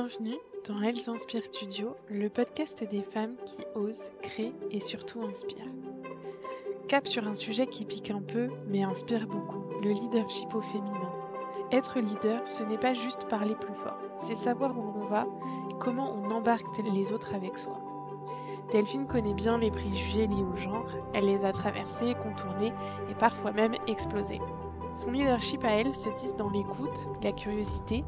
Bienvenue dans Elles Inspirent Studio, le podcast des femmes qui osent, créent et surtout inspirent. Cap sur un sujet qui pique un peu, mais inspire beaucoup, le leadership au féminin. Être leader, ce n'est pas juste parler plus fort, c'est savoir où on va et comment on embarque les autres avec soi. Delphine connaît bien les préjugés liés au genre, elle les a traversés, contournés et parfois même explosés. Son leadership à elle se tisse dans l'écoute, la curiosité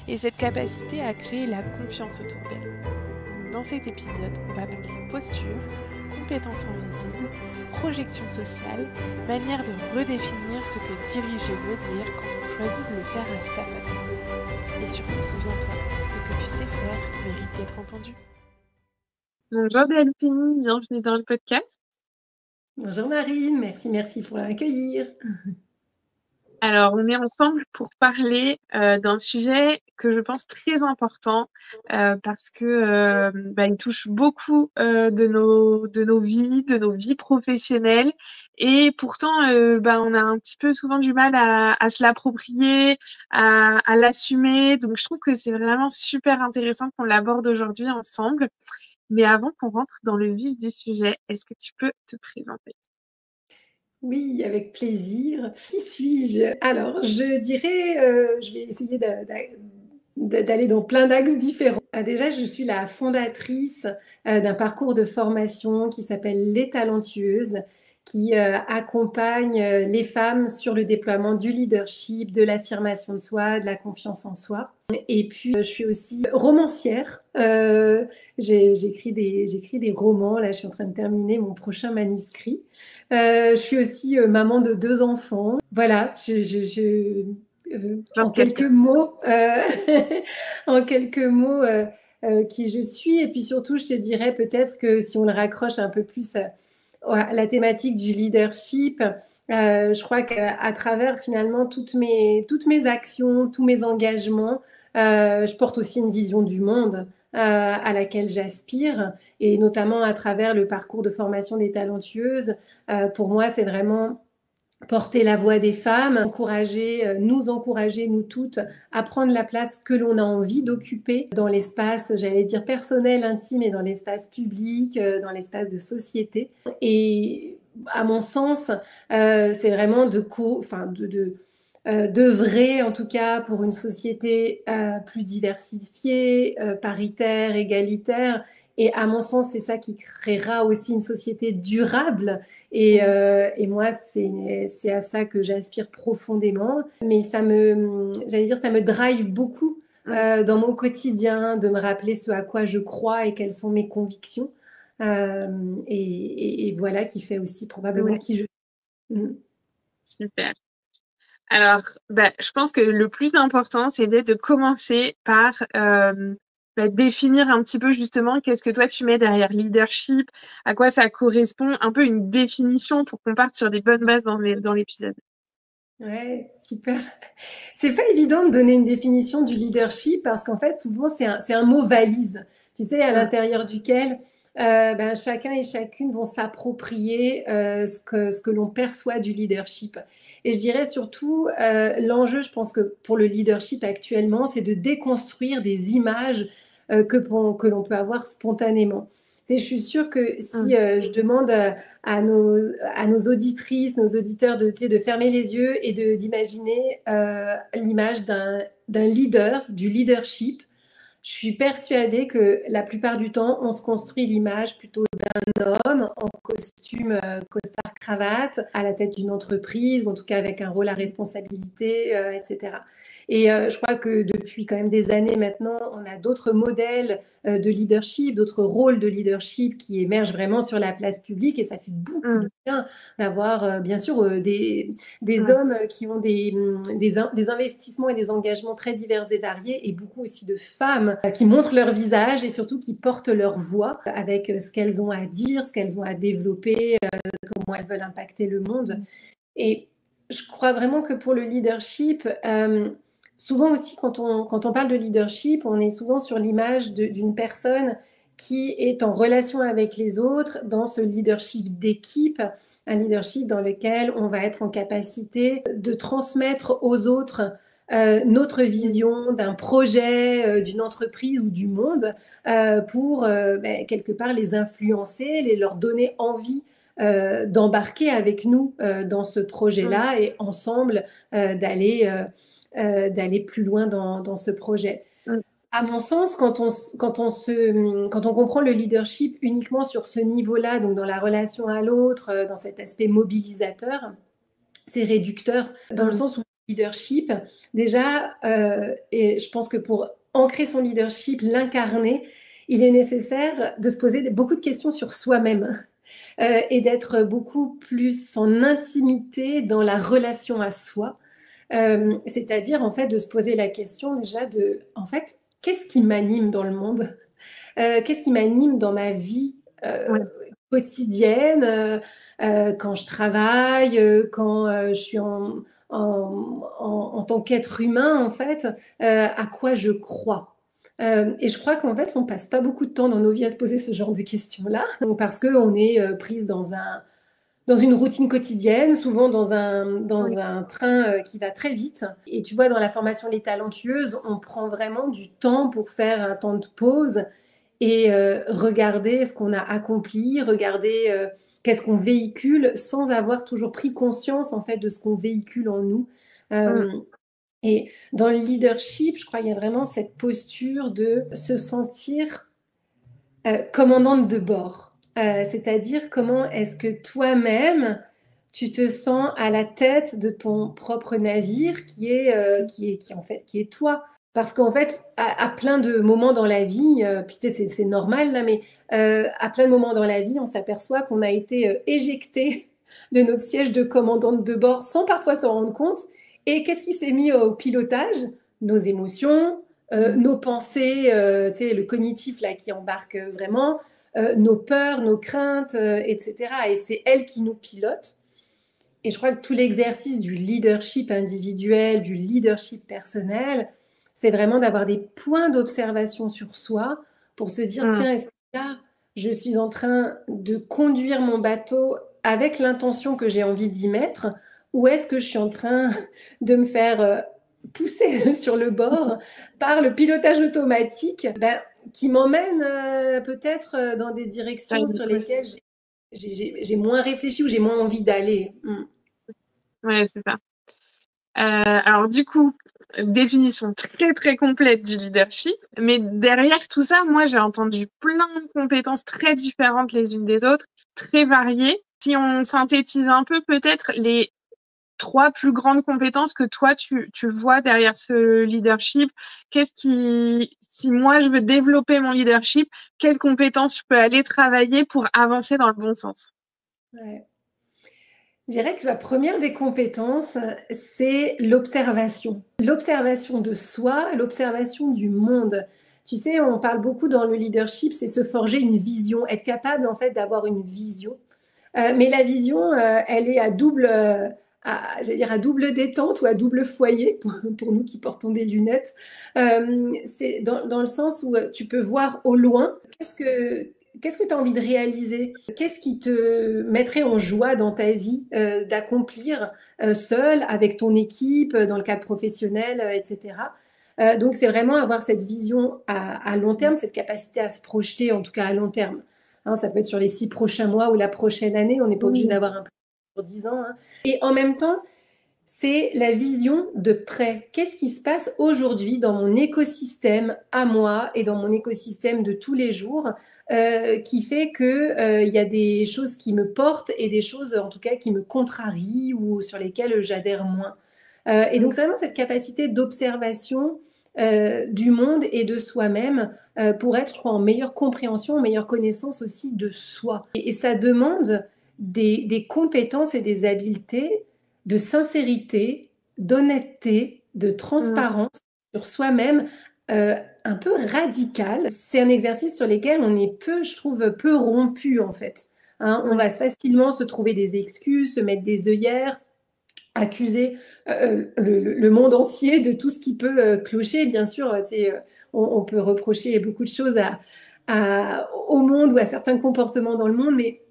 et cette capacité à créer la confiance autour d'elle. Dans cet épisode, on va parler posture, compétences invisibles, projection sociale, manière de redéfinir ce que diriger veut dire quand on choisit de le faire à sa façon. Et surtout, souviens-toi, ce que tu sais faire mérite d'être entendu. Bonjour Delphine, bienvenue dans le podcast. Bonjour Marine, merci pour l'accueillir. Alors, on est ensemble pour parler d'un sujet que je pense très important parce que il touche beaucoup de nos vies, de nos vies professionnelles. Et pourtant, on a un petit peu souvent du mal à se l'approprier, à l'assumer. Donc, je trouve que c'est vraiment super intéressant qu'on l'aborde aujourd'hui ensemble. Mais avant qu'on rentre dans le vif du sujet, est-ce que tu peux te présenter ? Oui, avec plaisir. Qui suis-je? Alors, je dirais, je vais essayer d'aller dans plein d'axes différents. Déjà, je suis la fondatrice d'un parcours de formation qui s'appelle Les Talentueuses, qui accompagne les femmes sur le déploiement du leadership, de l'affirmation de soi, de la confiance en soi. Et puis, je suis aussi romancière. J'écris des romans. Là, je suis en train de terminer mon prochain manuscrit. Je suis aussi maman de 2 enfants. Voilà, en quelques mots, qui je suis. Et puis surtout, je te dirais peut-être que si on le raccroche un peu plus à la thématique du leadership, je crois qu'à travers finalement toutes mes actions, tous mes engagements, je porte aussi une vision du monde à laquelle j'aspire, et notamment à travers le parcours de formation des talentueuses. Pour moi, c'est vraiment porter la voix des femmes, nous encourager, nous toutes, à prendre la place que l'on a envie d'occuper dans l'espace, j'allais dire personnel, intime, et dans l'espace public, dans l'espace de société. Et à mon sens, c'est vraiment d'œuvrer en tout cas pour une société plus diversifiée, paritaire, égalitaire. Et à mon sens, c'est ça qui créera aussi une société durable. Et moi, c'est à ça que j'aspire profondément. Mais ça me drive beaucoup dans mon quotidien, de me rappeler ce à quoi je crois et quelles sont mes convictions. Et voilà, qui fait aussi probablement qui je suis. Super. Alors, je pense que le plus important, c'est de commencer par définir un petit peu justement qu'est-ce que toi tu mets derrière leadership, à quoi ça correspond, un peu une définition pour qu'on parte sur des bonnes bases dans l'épisode. Ouais, super. C'est pas évident de donner une définition du leadership parce qu'en fait, souvent, c'est un mot valise, tu sais, à l'intérieur duquel chacun et chacune vont s'approprier ce que l'on perçoit du leadership. Et je dirais surtout, l'enjeu, je pense que pour le leadership actuellement, c'est de déconstruire des images que l'on peut avoir spontanément. Je suis sûre que si je demande à nos auditrices, nos auditeurs de fermer les yeux et d'imaginer l'image d'un leader, du leadership, je suis persuadée que la plupart du temps, on se construit l'image plutôt d'un homme en costume, costard, cravate, à la tête d'une entreprise, ou en tout cas avec un rôle à responsabilité, etc. Et je crois que depuis quand même des années maintenant, on a d'autres modèles de leadership, d'autres rôles de leadership qui émergent vraiment sur la place publique, et ça fait beaucoup de bien d'avoir bien sûr des hommes qui ont des investissements et des engagements très divers et variés, et beaucoup aussi de femmes qui montrent leur visage et surtout qui portent leur voix avec ce qu'elles ont à dire, ce qu'elles ont à développer, comment elles veulent impacter le monde. Et je crois vraiment que pour le leadership, souvent aussi quand on parle de leadership, on est souvent sur l'image d'une personne qui est en relation avec les autres dans ce leadership d'équipe, un leadership dans lequel on va être en capacité de transmettre aux autres notre vision d'un projet, d'une entreprise ou du monde pour quelque part les influencer, leur donner envie d'embarquer avec nous dans ce projet-là et ensemble d'aller plus loin dans ce projet. À mon sens, quand on comprend le leadership uniquement sur ce niveau-là, donc dans la relation à l'autre, dans cet aspect mobilisateur, c'est réducteur dans le sens où le leadership, déjà, et je pense que pour ancrer son leadership, l'incarner, il est nécessaire de se poser beaucoup de questions sur soi-même et d'être beaucoup plus en intimité dans la relation à soi. C'est-à-dire, en fait, de se poser la question déjà de, en fait, qu'est-ce qui m'anime dans le monde? Qu'est-ce qui m'anime dans ma vie quotidienne quand je travaille, quand je suis en tant qu'être humain, en fait, à quoi je crois? Et je crois qu'en fait, on passe pas beaucoup de temps dans nos vies à se poser ce genre de questions-là, parce qu'on est prise dans une routine quotidienne, souvent dans un train qui va très vite. Et tu vois, dans la formation Les Talentueuses, on prend vraiment du temps pour faire un temps de pause et regarder ce qu'on a accompli, regarder qu'est-ce qu'on véhicule sans avoir toujours pris conscience en fait de ce qu'on véhicule en nous. Et dans le leadership, je crois qu'il y a vraiment cette posture de se sentir commandante de bord. C'est-à-dire comment est-ce que toi-même, tu te sens à la tête de ton propre navire qui est toi. Parce qu'en fait, à plein de moments dans la vie, puis tu sais, c'est normal là, mais à plein de moments dans la vie, on s'aperçoit qu'on a été éjecté de notre siège de commandante de bord sans parfois s'en rendre compte. Et qu'est-ce qui s'est mis au pilotage? Nos émotions, nos pensées, tu sais, le cognitif là qui embarque vraiment, nos peurs, nos craintes, etc. Et c'est elle qui nous pilote. Et je crois que tout l'exercice du leadership individuel, du leadership personnel, c'est vraiment d'avoir des points d'observation sur soi pour se dire, tiens, est-ce que là, je suis en train de conduire mon bateau avec l'intention que j'ai envie d'y mettre, ou est-ce que je suis en train de me faire pousser sur le bord par le pilotage automatique qui m'emmène peut-être dans des directions sur lesquelles j'ai moins réfléchi ou j'ai moins envie d'aller. Ouais, c'est ça. Alors du coup, définition très très complète du leadership, mais derrière tout ça, moi j'ai entendu plein de compétences très différentes les unes des autres, très variées. Si on synthétise un peu peut-être les 3 plus grandes compétences que toi tu vois derrière ce leadership, si moi je veux développer mon leadership, quelles compétences je peux aller travailler pour avancer dans le bon sens? Ouais. Je dirais que la première des compétences, c'est l'observation. L'observation de soi, l'observation du monde. Tu sais, on parle beaucoup dans le leadership, c'est se forger une vision, être capable en fait d'avoir une vision. Mais la vision, elle est à double détente ou à double foyer pour nous qui portons des lunettes. C'est dans le sens où tu peux voir au loin qu'est-ce que tu as envie de réaliser? Qu'est-ce qui te mettrait en joie dans ta vie d'accomplir seul, avec ton équipe, dans le cadre professionnel, etc. Donc, c'est vraiment avoir cette vision à long terme, cette capacité à se projeter, en tout cas à long terme. Hein, ça peut être sur les 6 prochains mois ou la prochaine année. On n'est pas obligé d'avoir un plan sur 10 ans. Hein. Et en même temps, c'est la vision de près. Qu'est-ce qui se passe aujourd'hui dans mon écosystème à moi et dans mon écosystème de tous les jours qui fait qu'il y a des choses qui me portent et des choses en tout cas qui me contrarient ou sur lesquelles j'adhère moins. Et donc c'est vraiment cette capacité d'observation du monde et de soi-même pour être, je crois, en meilleure compréhension, en meilleure connaissance aussi de soi. Et ça demande des compétences et des habiletés de sincérité, d'honnêteté, de transparence sur soi-même, un peu radical. C'est un exercice sur lequel on est je trouve, peu rompu en fait. Hein, on va facilement se trouver des excuses, se mettre des œillères, accuser le monde entier de tout ce qui peut clocher. Bien sûr, on peut reprocher beaucoup de choses au monde ou à certains comportements dans le monde, mais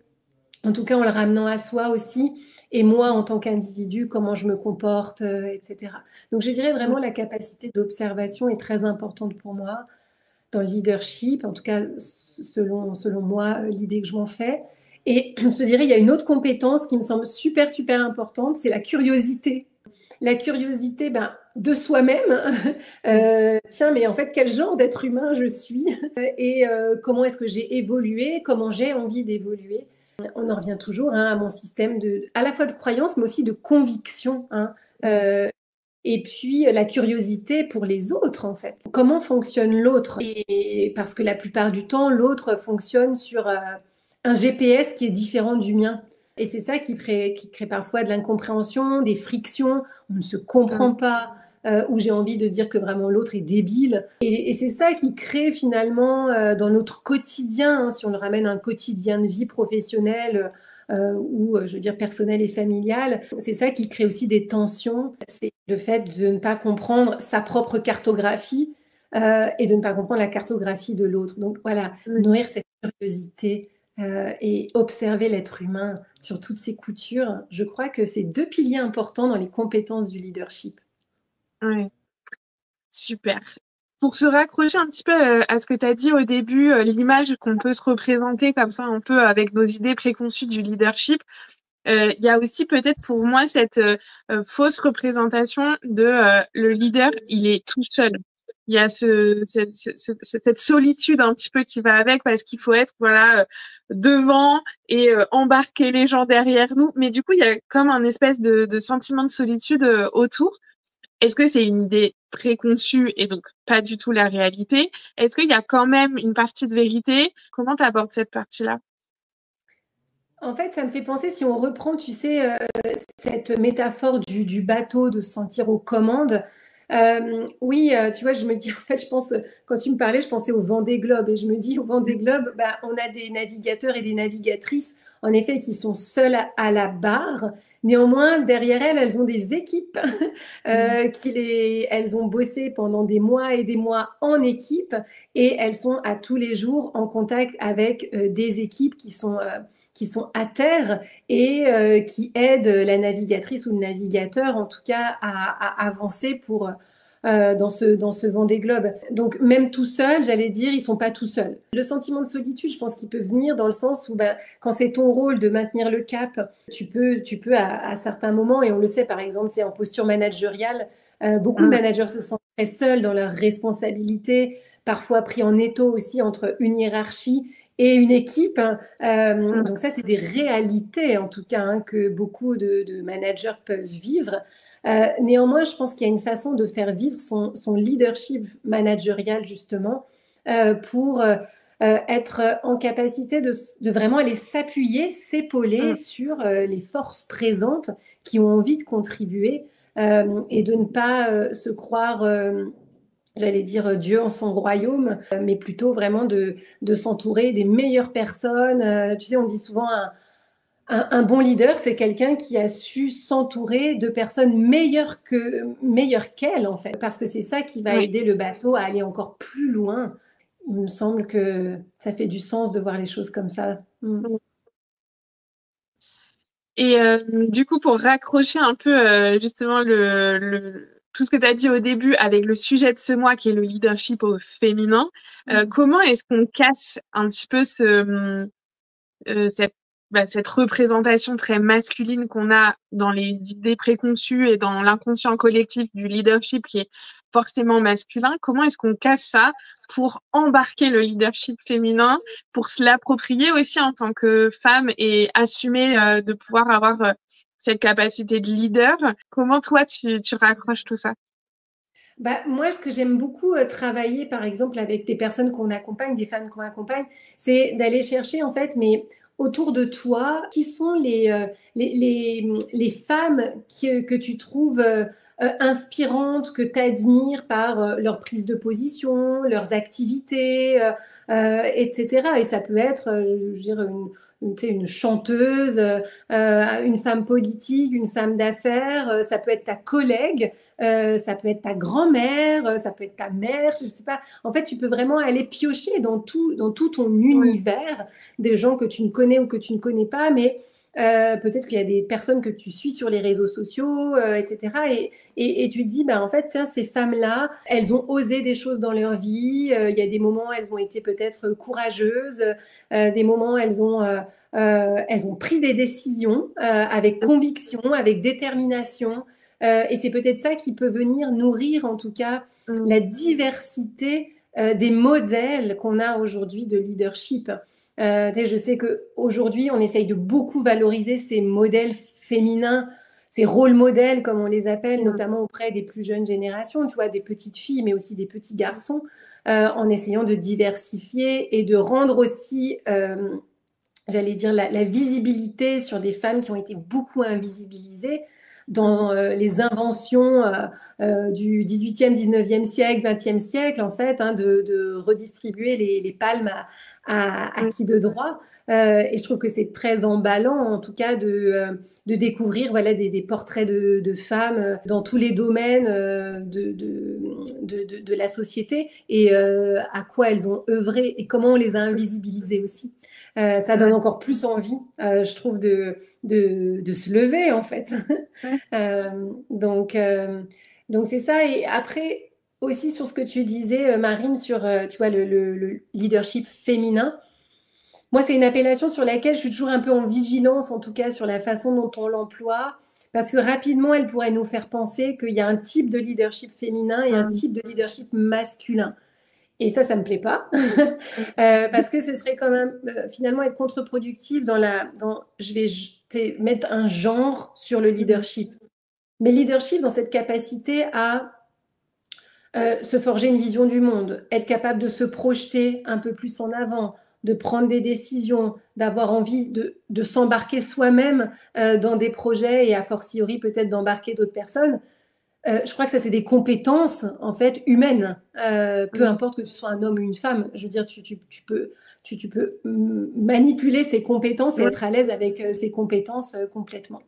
en tout cas en le ramenant à soi aussi. et moi en tant qu'individu, comment je me comporte, etc. Donc je dirais vraiment la capacité d'observation est très importante pour moi dans le leadership, en tout cas selon moi, l'idée que je m'en fais. Et je te dirais, il y a une autre compétence qui me semble super, super importante, c'est la curiosité. La curiosité de soi-même. Tiens, mais en fait, quel genre d'être humain je suis et comment est-ce que j'ai évolué, comment j'ai envie d'évoluer. On en revient toujours à mon système à la fois de croyance, mais aussi de conviction. Et puis la curiosité pour les autres, en fait. Comment fonctionne l'autre? Et parce que la plupart du temps, l'autre fonctionne sur un GPS qui est différent du mien. Et c'est ça qui crée parfois de l'incompréhension, des frictions, on ne se comprend pas, où j'ai envie de dire que vraiment l'autre est débile. Et c'est ça qui crée finalement dans notre quotidien, si on le ramène à un quotidien de vie professionnelle, ou je veux dire personnel et familial, c'est ça qui crée aussi des tensions. C'est le fait de ne pas comprendre sa propre cartographie et de ne pas comprendre la cartographie de l'autre. Donc voilà, nourrir cette curiosité et observer l'être humain sur toutes ses coutures, je crois que c'est deux piliers importants dans les compétences du leadership. Ouais, super. Pour se raccrocher un petit peu à ce que tu as dit au début, l'image qu'on peut se représenter comme ça un peu avec nos idées préconçues du leadership, il y a aussi peut-être pour moi cette fausse représentation de le leader, il est tout seul. Il y a cette solitude un petit peu qui va avec parce qu'il faut être devant et embarquer les gens derrière nous. Mais du coup, il y a comme un espèce de sentiment de solitude autour. Est-ce que c'est une idée préconçue et donc pas du tout la réalité? Est-ce qu'il y a quand même une partie de vérité? Comment tu abordes cette partie-là? En fait, ça me fait penser, si on reprend, tu sais, cette métaphore du bateau, de se sentir aux commandes. Oui, tu vois, je me dis, en fait, je pense, quand tu me parlais, je pensais au Vendée Globe. Et je me dis, au Vendée Globe, on a des navigateurs et des navigatrices, en effet, qui sont seuls à la barre. Néanmoins, derrière elles, elles ont des équipes elles ont bossé pendant des mois et des mois en équipe et elles sont à tous les jours en contact avec des équipes qui sont à terre et qui aident la navigatrice ou le navigateur, en tout cas, à avancer dans ce Vendée Globe. Donc, même tout seul, j'allais dire, ils sont pas tout seuls. Le sentiment de solitude, je pense qu'il peut venir dans le sens où, quand c'est ton rôle de maintenir le cap, tu peux à certains moments, et on le sait, par exemple, c'est en posture managériale, beaucoup de managers se sentent très seuls dans leurs responsabilités, parfois pris en étau aussi entre une hiérarchie et une équipe. Donc ça, c'est des réalités, en tout cas, que beaucoup de managers peuvent vivre. Néanmoins, je pense qu'il y a une façon de faire vivre son leadership managérial, justement, pour être en capacité de vraiment aller s'appuyer, s'épauler sur les forces présentes qui ont envie de contribuer et de ne pas se croire j'allais dire Dieu en son royaume, mais plutôt vraiment de s'entourer des meilleures personnes. Tu sais, on dit souvent un bon leader, c'est quelqu'un qui a su s'entourer de personnes meilleures qu'elle, en fait, parce que c'est ça qui va aider le bateau à aller encore plus loin. Il me semble que ça fait du sens de voir les choses comme ça. Et du coup, pour raccrocher un peu justement tout ce que tu as dit au début avec le sujet de ce mois qui est le leadership au féminin, comment est-ce qu'on casse un petit peu cette représentation très masculine qu'on a dans les idées préconçues et dans l'inconscient collectif du leadership qui est forcément masculin? Comment est-ce qu'on casse ça pour embarquer le leadership féminin, pour se l'approprier aussi en tant que femme et assumer de pouvoir avoir cette capacité de leader? Comment toi, tu raccroches tout ça? Moi, ce que j'aime beaucoup travailler, par exemple, avec des personnes qu'on accompagne, des femmes qu'on accompagne, c'est d'aller chercher, en fait, mais autour de toi, qui sont les femmes que tu trouves inspirantes, que tu admires par leur prise de position, leurs activités, etc. Et ça peut être, je veux dire, une chanteuse, une femme politique, une femme d'affaires, ça peut être ta collègue. Ça peut être ta grand-mère, ça peut être ta mère, je ne sais pas. En fait, tu peux vraiment aller piocher dans tout ton univers, des gens que tu ne connais ou que tu ne connais pas, mais peut-être qu'il y a des personnes que tu suis sur les réseaux sociaux, etc. Et tu te dis, bah, en fait, tiens, ces femmes-là, elles ont osé des choses dans leur vie. Il y a des moments, elles ont été peut-être courageuses. Des moments, elles ont pris des décisions avec conviction, avec détermination. Et c'est peut-être ça qui peut venir nourrir, en tout cas, la diversité des modèles qu'on a aujourd'hui de leadership. Je sais qu'aujourd'hui, on essaye de beaucoup valoriser ces modèles féminins, ces rôles modèles, comme on les appelle, notamment auprès des plus jeunes générations, tu vois, des petites filles, mais aussi des petits garçons, en essayant de diversifier et de rendre aussi, j'allais dire, la visibilité sur des femmes qui ont été beaucoup invisibilisées dans les inventions du 18e, 19e siècle, 20e siècle, en fait, hein, de redistribuer les palmes à qui de droit. Et je trouve que c'est très emballant, en tout cas, de découvrir voilà, des portraits de femmes dans tous les domaines de la société et à quoi elles ont œuvré et comment on les a invisibilisées aussi. Ça donne encore plus envie, je trouve, de se lever, en fait. Donc c'est ça. Et après, aussi sur ce que tu disais, Marine, sur tu vois, le leadership féminin. Moi, c'est une appellation sur laquelle je suis toujours un peu en vigilance, en tout cas sur la façon dont on l'emploie, parce que rapidement, elle pourrait nous faire penser qu'il y a un type de leadership féminin et un type de leadership masculin. Et ça me plaît pas, parce que ce serait quand même finalement être contre-productif je vais mettre un genre sur le leadership. Mais leadership dans cette capacité à se forger une vision du monde, être capable de se projeter un peu plus en avant, de prendre des décisions, d'avoir envie de s'embarquer soi-même dans des projets et a fortiori peut-être d'embarquer d'autres personnes. Je crois que ça, c'est des compétences en fait humaines. Peu importe que tu sois un homme ou une femme. Je veux dire, tu peux manipuler ces compétences et être à l'aise avec ces compétences complètement.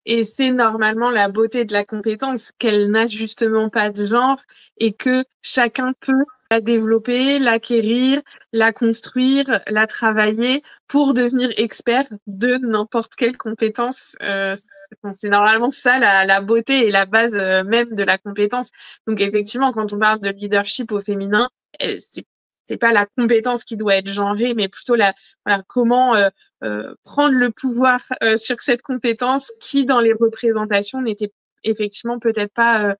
Et c'est normalement la beauté de la compétence, qu'elle n'a justement pas de genre et que chacun peut la développer, l'acquérir, la construire, la travailler pour devenir expert de n'importe quelle compétence. C'est normalement ça la beauté et la base même de la compétence. Donc effectivement, quand on parle de leadership au féminin, c'est pas la compétence qui doit être genrée, mais plutôt comment prendre le pouvoir sur cette compétence qui, dans les représentations, n'était effectivement peut-être pas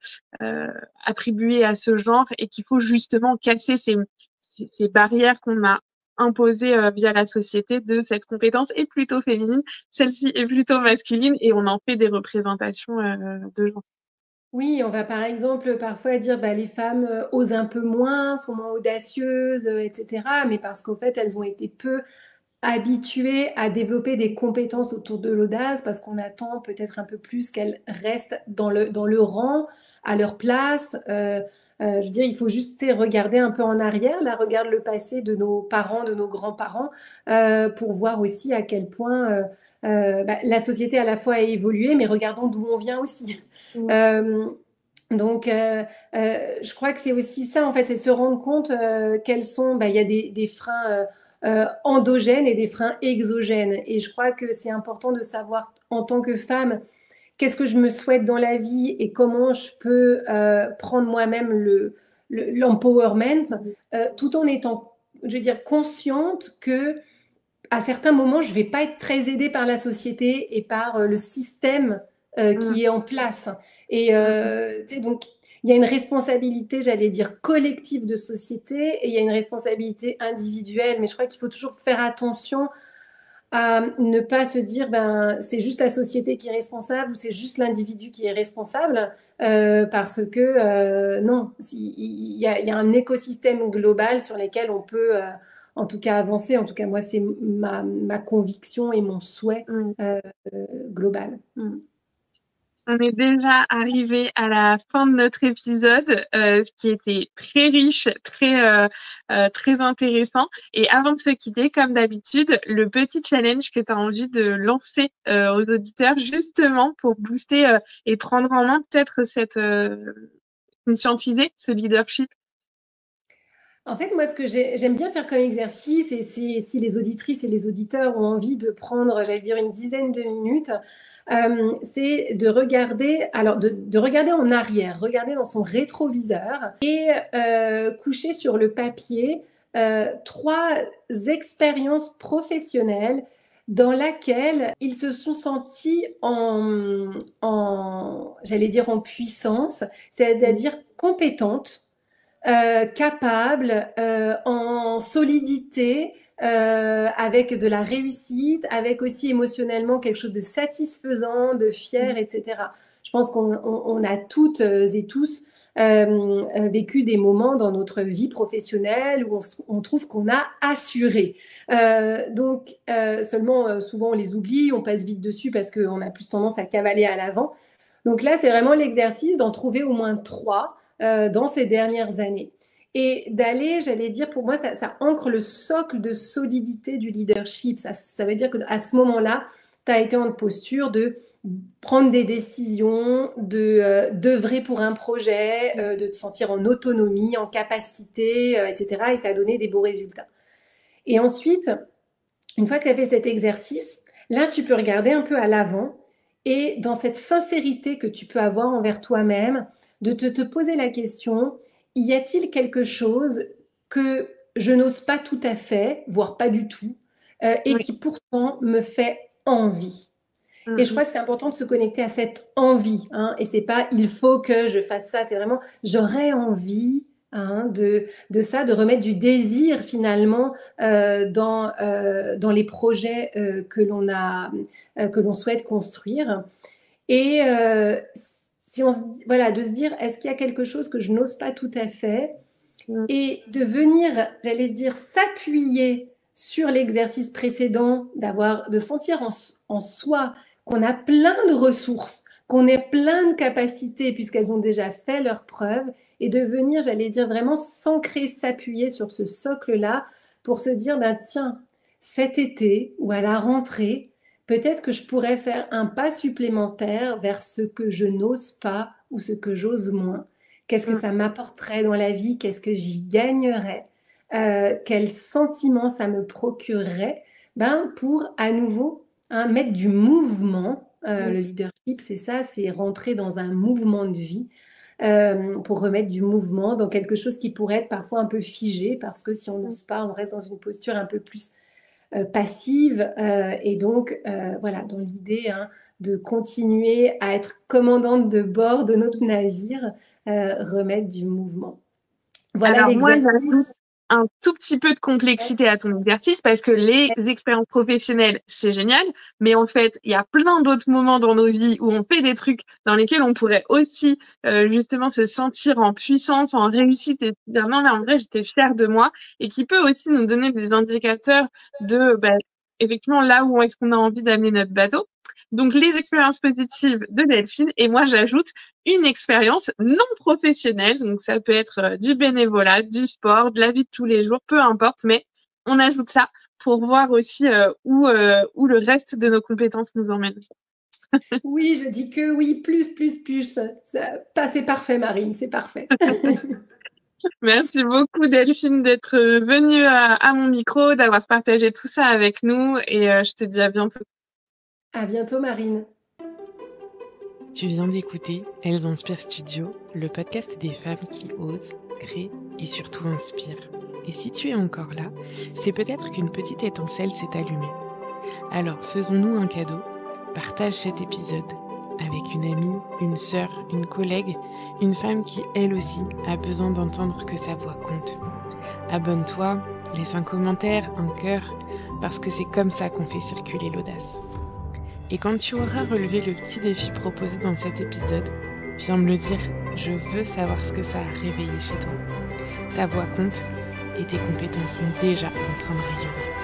attribuée à ce genre et qu'il faut justement casser ces barrières qu'on a imposées via la société de cette compétence est plutôt féminine, celle-ci est plutôt masculine et on en fait des représentations de genre. Oui, on va par exemple parfois dire bah, les femmes osent un peu moins, sont moins audacieuses, etc. Mais parce qu'en fait, elles ont été peu habituées à développer des compétences autour de l'audace, parce qu'on attend peut-être un peu plus qu'elles restent dans le rang, à leur place. Je veux dire, il faut juste regarder un peu en arrière, là, regarde le passé de nos parents, de nos grands-parents, pour voir aussi à quel point la société à la fois a évolué, mais regardons d'où on vient aussi. Donc, je crois que c'est aussi ça, en fait, c'est se rendre compte quels sont, il y a des freins endogènes et des freins exogènes. Et je crois que c'est important de savoir, en tant que femme, qu'est-ce que je me souhaite dans la vie et comment je peux prendre moi-même l'empowerment, tout en étant, je veux dire, consciente que à certains moments, je ne vais pas être très aidée par la société et par le système qui est en place. Et donc, il y a une responsabilité, j'allais dire, collective de société et il y a une responsabilité individuelle. Mais je crois qu'il faut toujours faire attention à ne pas se dire c'est juste la société qui est responsable ou c'est juste l'individu qui est responsable parce que non, il y a un écosystème global sur lequel on peut en tout cas avancer. En tout cas, moi, c'est ma conviction et mon souhait global. On est déjà arrivé à la fin de notre épisode, ce qui était très riche, très intéressant. Et avant de se quitter, comme d'habitude, le petit challenge que tu as envie de lancer aux auditeurs, justement pour booster et prendre en main peut-être conscientiser ce leadership. En fait, moi, ce que j'aime bien faire comme exercice, et si les auditrices et les auditeurs ont envie de prendre, j'allais dire, une dizaine de minutes, c'est de regarder, alors de regarder en arrière, regarder dans son rétroviseur et coucher sur le papier trois expériences professionnelles dans lesquelles ils se sont sentis j'allais dire, en puissance, c'est-à-dire compétentes, capable, en solidité, avec de la réussite, avec aussi émotionnellement quelque chose de satisfaisant, de fier, etc. Je pense qu'on a toutes et tous vécu des moments dans notre vie professionnelle où on trouve qu'on a assuré. Seulement, souvent on les oublie, on passe vite dessus parce qu'on a plus tendance à cavaler à l'avant. Donc là, c'est vraiment l'exercice d'en trouver au moins trois dans ces dernières années. Et d'aller, j'allais dire, pour moi, ça ancre le socle de solidité du leadership. Ça veut dire qu'à ce moment-là, tu as été en posture de prendre des décisions, d'œuvrer pour un projet, de te sentir en autonomie, en capacité, etc. Et ça a donné des beaux résultats. Et ensuite, une fois que tu as fait cet exercice, là, tu peux regarder un peu à l'avant et dans cette sincérité que tu peux avoir envers toi-même, de te poser la question, y a-t-il quelque chose que je n'ose pas tout à fait, voire pas du tout, et qui pourtant me fait envie? Et je crois que c'est important de se connecter à cette envie, hein, et c'est pas il faut que je fasse ça, c'est vraiment j'aurais envie, hein, de ça, de remettre du désir finalement dans les projets que l'on souhaite construire. Et si voilà, de se dire, est-ce qu'il y a quelque chose que je n'ose pas tout à fait? Et de venir, j'allais dire, s'appuyer sur l'exercice précédent, de sentir en soi qu'on a plein de ressources, qu'on ait plein de capacités puisqu'elles ont déjà fait leurs preuves, et de venir, j'allais dire, vraiment s'ancrer, s'appuyer sur ce socle-là pour se dire, ben tiens, cet été ou à la rentrée, peut-être que je pourrais faire un pas supplémentaire vers ce que je n'ose pas ou ce que j'ose moins. Qu'est-ce que ça m'apporterait dans la vie? Qu'est-ce que j'y gagnerais? Quel sentiment ça me procurerait? Pour à nouveau mettre du mouvement. Le leadership, c'est ça, c'est rentrer dans un mouvement de vie pour remettre du mouvement dans quelque chose qui pourrait être parfois un peu figé parce que si on n'ose pas, on reste dans une posture un peu plus passive et donc voilà, dans l'idée de continuer à être commandante de bord de notre navire, remettre du mouvement. Voilà l'exercice. Moi, un tout petit peu de complexité à ton exercice parce que les expériences professionnelles, c'est génial, mais en fait, il y a plein d'autres moments dans nos vies où on fait des trucs dans lesquels on pourrait aussi justement se sentir en puissance, en réussite et dire non mais en vrai j'étais fière de moi, et qui peut aussi nous donner des indicateurs de effectivement là où est-ce qu'on a envie d'amener notre bateau. Donc, les expériences positives de Delphine, et moi, j'ajoute une expérience non professionnelle. Donc, ça peut être du bénévolat, du sport, de la vie de tous les jours, peu importe, mais on ajoute ça pour voir aussi où le reste de nos compétences nous emmène. Oui, je dis que oui, plus. C'est parfait, Marine, c'est parfait. Merci beaucoup, Delphine, d'être venue à mon micro, d'avoir partagé tout ça avec nous, et je te dis à bientôt. À bientôt, Marine. Tu viens d'écouter Elles Inspirent Studio, le podcast des femmes qui osent, créent et surtout inspirent. Et si tu es encore là, c'est peut-être qu'une petite étincelle s'est allumée. Alors faisons-nous un cadeau, partage cet épisode avec une amie, une sœur, une collègue, une femme qui elle aussi a besoin d'entendre que sa voix compte. Abonne-toi, laisse un commentaire, un cœur, parce que c'est comme ça qu'on fait circuler l'audace. Et quand tu auras relevé le petit défi proposé dans cet épisode, viens me le dire, je veux savoir ce que ça a réveillé chez toi. Ta voix compte et tes compétences sont déjà en train de rayonner.